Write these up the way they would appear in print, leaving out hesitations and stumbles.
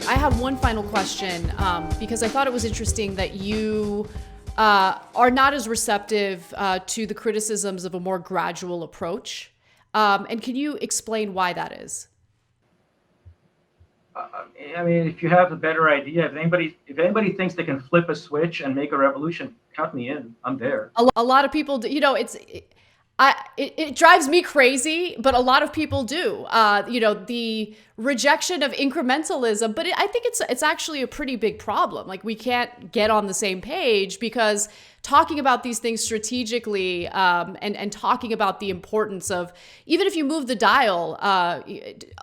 I have one final question because I thought it was interesting that you are not as receptive to the criticisms of a more gradual approach. And can you explain why that is? I mean, if you have a better idea, if anybody thinks they can flip a switch and make a revolution, count me in. I'm there. A lot of people, it drives me crazy, but a lot of people do. The rejection of incrementalism, but I think it's actually a pretty big problem. Like we can't get on the same page because talking about these things strategically and talking about the importance of even if you move the dial a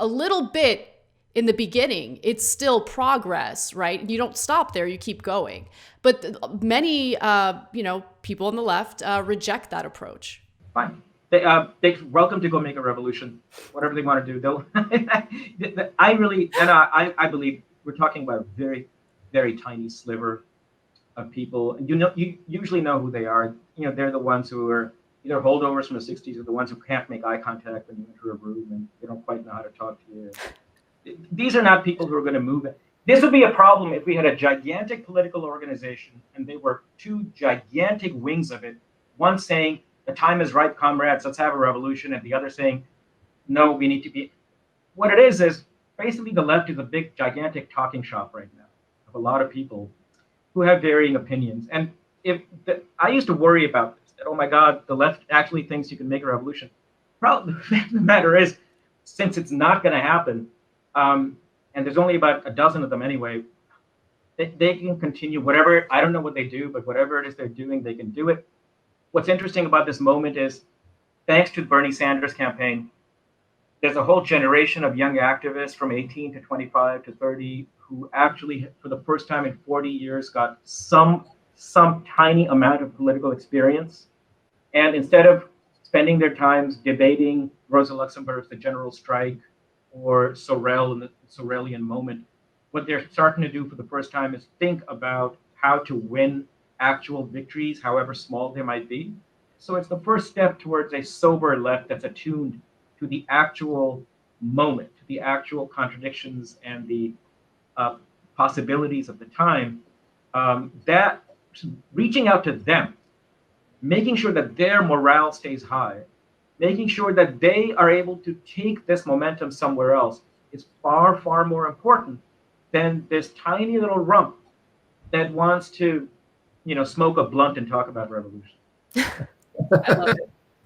little bit in the beginning, it's still progress, right? You don't stop there, you keep going. But many, people on the left reject that approach. Fine. They're welcome to go make a revolution, whatever they want to do. They'll. I believe we're talking about a very, very tiny sliver of people. And you usually know who they are. They're the ones who are either holdovers from the '60s or the ones who can't make eye contact when you enter a room and they don't quite know how to talk to you. These are not people who are going to move it. This would be a problem if we had a gigantic political organization and they were two gigantic wings of it, one saying, the time is ripe, comrades, let's have a revolution, and the other saying, no, we need to be. What it is basically the left is a big, gigantic talking shop right now of a lot of people who have varying opinions. And I used to worry about this, that, oh my God, the left actually thinks you can make a revolution. Well, the fact of the matter is, since it's not going to happen, and there's only about a dozen of them anyway, they can continue whatever. I don't know what they do, but whatever it is they're doing, they can do it. What's interesting about this moment is, thanks to the Bernie Sanders campaign, there's a whole generation of young activists from 18 to 25 to 30 who actually, for the first time in 40 years, got some tiny amount of political experience. And instead of spending their times debating Rosa Luxemburg's The General Strike or Sorel in the Sorelian moment, what they're starting to do for the first time is think about how to win actual victories, however small they might be. So it's the first step towards a sober left that's attuned to the actual moment, to the actual contradictions and the possibilities of the time. That reaching out to them, making sure that their morale stays high, making sure that they are able to take this momentum somewhere else is far, far more important than this tiny little rump that wants to, smoke a blunt and talk about revolution. I love it.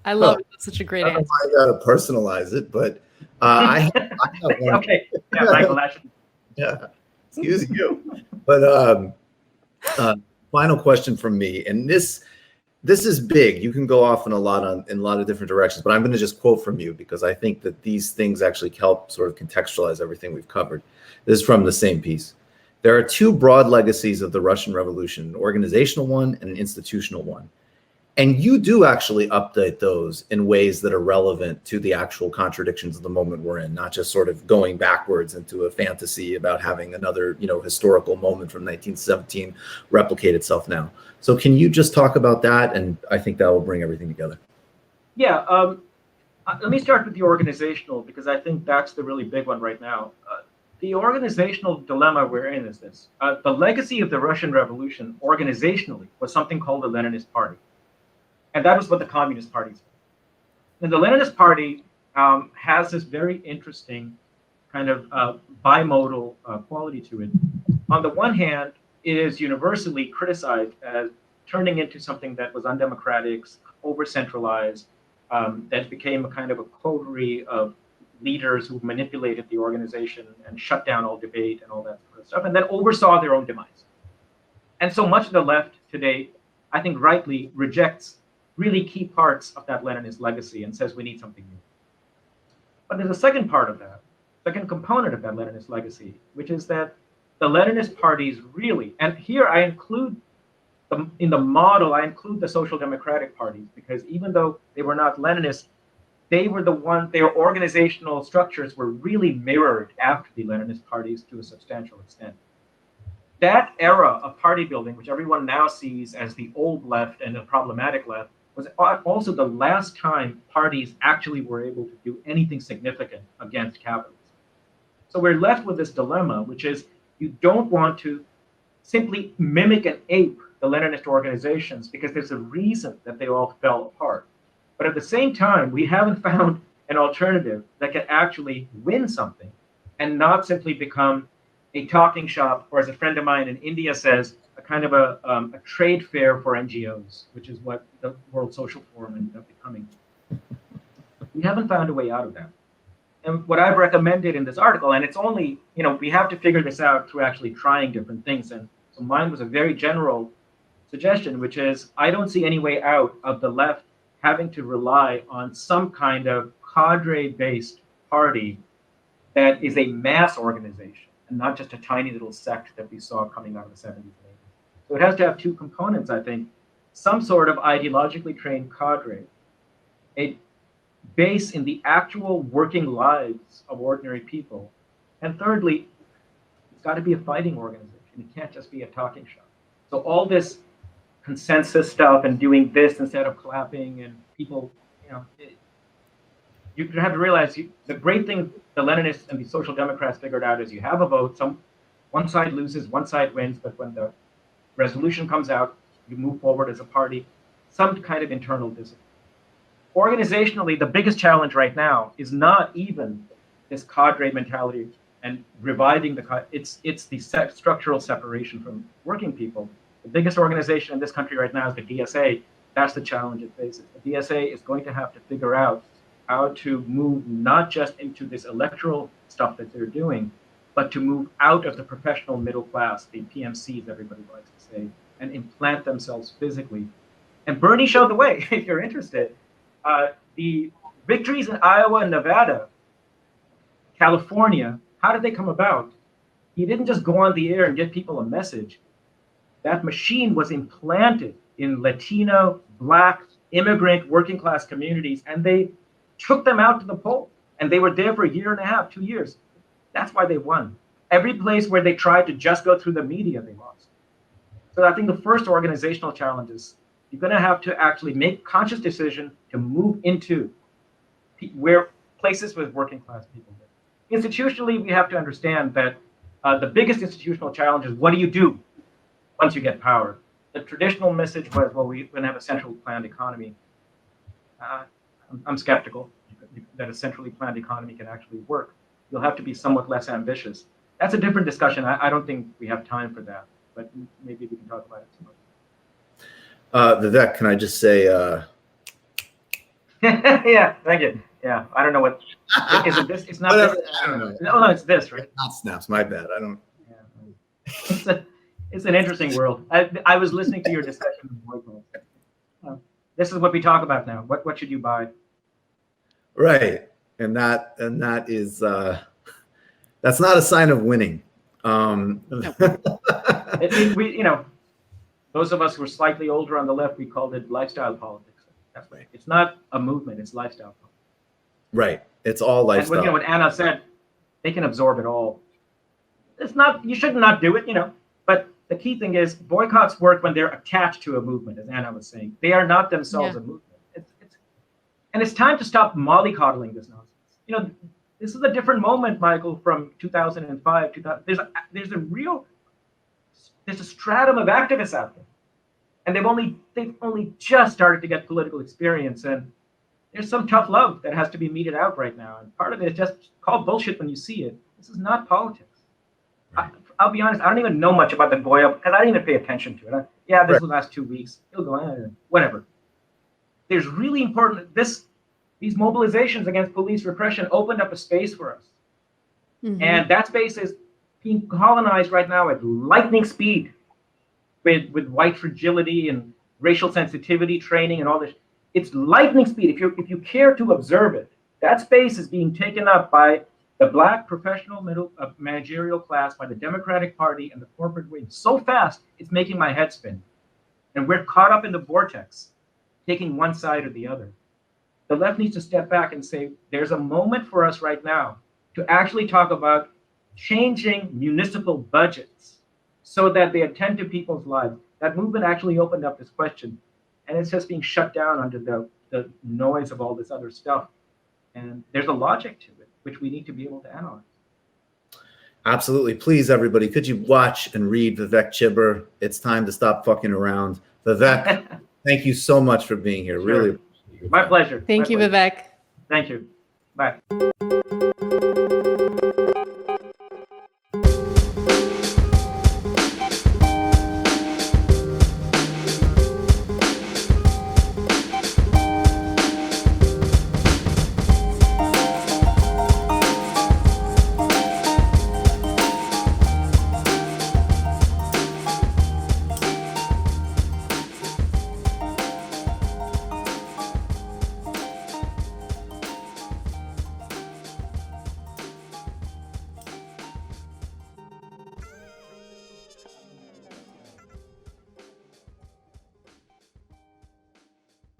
I love it. That's such a great answer. I gotta personalize it, but I have one. Okay, yeah, Michael, that should. Yeah, excuse you. But final question from me, and this is big. You can go off in a lot of different directions, but I'm going to just quote from you because I think that these things actually help sort of contextualize everything we've covered. This is from the same piece. There are two broad legacies of the Russian Revolution, an organizational one and an institutional one. And you do actually update those in ways that are relevant to the actual contradictions of the moment we're in, not just sort of going backwards into a fantasy about having another, historical moment from 1917 replicate itself now. So can you just talk about that? And I think that will bring everything together. Yeah, let me start with the organizational, because I think that's the really big one right now. The organizational dilemma we're in is this. The legacy of the Russian Revolution organizationally was something called the Leninist Party. And that was what the Communist Party is. And the Leninist Party has this very interesting kind of bimodal quality to it. On the one hand, it is universally criticized as turning into something that was undemocratic, over-centralized, that became a kind of a coterie of leaders who manipulated the organization and shut down all debate and all that sort of stuff, and then oversaw their own demise. And so much of the left today, I think rightly, rejects really key parts of that Leninist legacy and says we need something new. But there's a second part of that, second component of that Leninist legacy, which is that the Leninist parties really, and here I include in the model, I include the social democratic parties, because even though they were not Leninist, they were their organizational structures were really mirrored after the Leninist parties to a substantial extent. That era of party building, which everyone now sees as the old left and the problematic left, was also the last time parties actually were able to do anything significant against capitalism. So we're left with this dilemma, which is, You don't want to simply mimic and ape the Leninist organizations because there's a reason that they all fell apart. But at the same time, we haven't found an alternative that can actually win something and not simply become a talking shop, or as a friend of mine in India says, a kind of a trade fair for NGOs, which is what the World Social Forum ended up becoming. We haven't found a way out of that. And what I've recommended in this article, and it's only, we have to figure this out through actually trying different things. And so mine was a very general suggestion, which is I don't see any way out of the left having to rely on some kind of cadre-based party that is a mass organization and not just a tiny little sect that we saw coming out of the 70s and 80s. So it has to have two components, I think. Some sort of ideologically trained cadre, a base in the actual working lives of ordinary people. And thirdly, it's got to be a fighting organization. It can't just be a talking shop. So all this consensus stuff and doing this instead of clapping and people, you have to realize the great thing the Leninists and the Social Democrats figured out is you have a vote, one side loses, one side wins, but when the resolution comes out, you move forward as a party, some kind of internal discipline. Organizationally, the biggest challenge right now is not even this cadre mentality and reviving it's the structural separation from working people. The biggest organization in this country right now is the DSA. That's the challenge it faces. The DSA is going to have to figure out how to move not just into this electoral stuff that they're doing, but to move out of the professional middle class, the PMCs everybody likes to say, and implant themselves physically. And Bernie showed the way, if you're interested. The victories in Iowa and Nevada, California, how did they come about? He didn't just go on the air and give people a message. That machine was implanted in Latino, Black, immigrant, working class communities, and they took them out to the poll. And they were there for a year and a half, 2 years. That's why they won. Every place where they tried to just go through the media, they lost. So I think the first organizational challenge is you're going to have to actually make conscious decision to move into where places with working class people live. Institutionally, we have to understand that the biggest institutional challenge is what do you do once you get power? The traditional message was, well, we're going to have a centrally planned economy. I'm skeptical that a centrally planned economy can actually work. You'll have to be somewhat less ambitious. That's a different discussion. I don't think we have time for that, but maybe we can talk about it some other time. Vivek, can I just say? Yeah, thank you. Yeah, I don't know what. Is it this? It's not Whatever, this. I don't know. No, it's this, right? Not snaps. My bad. I don't. Yeah. It's an interesting world. I was listening to your discussion of boycotts. This is what we talk about now. What should you buy? Right, and that is that's not a sign of winning. We those of us who are slightly older on the left, we called it lifestyle politics. That's right. It's not a movement; it's lifestyle politics. Right. It's all lifestyle. And what Anna said, they can absorb it all. It's not. You should not do it. But the key thing is boycotts work when they're attached to a movement, as Anna was saying. They are not themselves a movement. And it's time to stop mollycoddling this nonsense. This is a different moment, Michael, from 2005. There's a stratum of activists out there, and they've only just started to get political experience, and there's some tough love that has to be meted out right now. And part of it is just call bullshit when you see it. This is not politics. Right. I'll be honest, I don't even know much about the Goya because I didn't even pay attention to it. This will last 2 weeks. It'll go, whatever. There's really important, these mobilizations against police repression opened up a space for us. Mm-hmm. And that space is being colonized right now at lightning speed with white fragility and racial sensitivity training and all this. It's lightning speed. If you care to observe it, that space is being taken up by the Black professional middle managerial class, by the Democratic Party and the corporate wing so fast, it's making my head spin. And we're caught up in the vortex, taking one side or the other. The left needs to step back and say, there's a moment for us right now to actually talk about changing municipal budgets so that they attend to people's lives. That movement actually opened up this question, and it's just being shut down under the noise of all this other stuff. And there's a logic to it, which we need to be able to analyze. Absolutely. Please, everybody, could you watch and read Vivek Chibber? It's time to stop fucking around. Vivek, thank you so much for being here. Sure. Really appreciate your My time. pleasure. Thank My you, pleasure. Vivek. Thank you. Bye.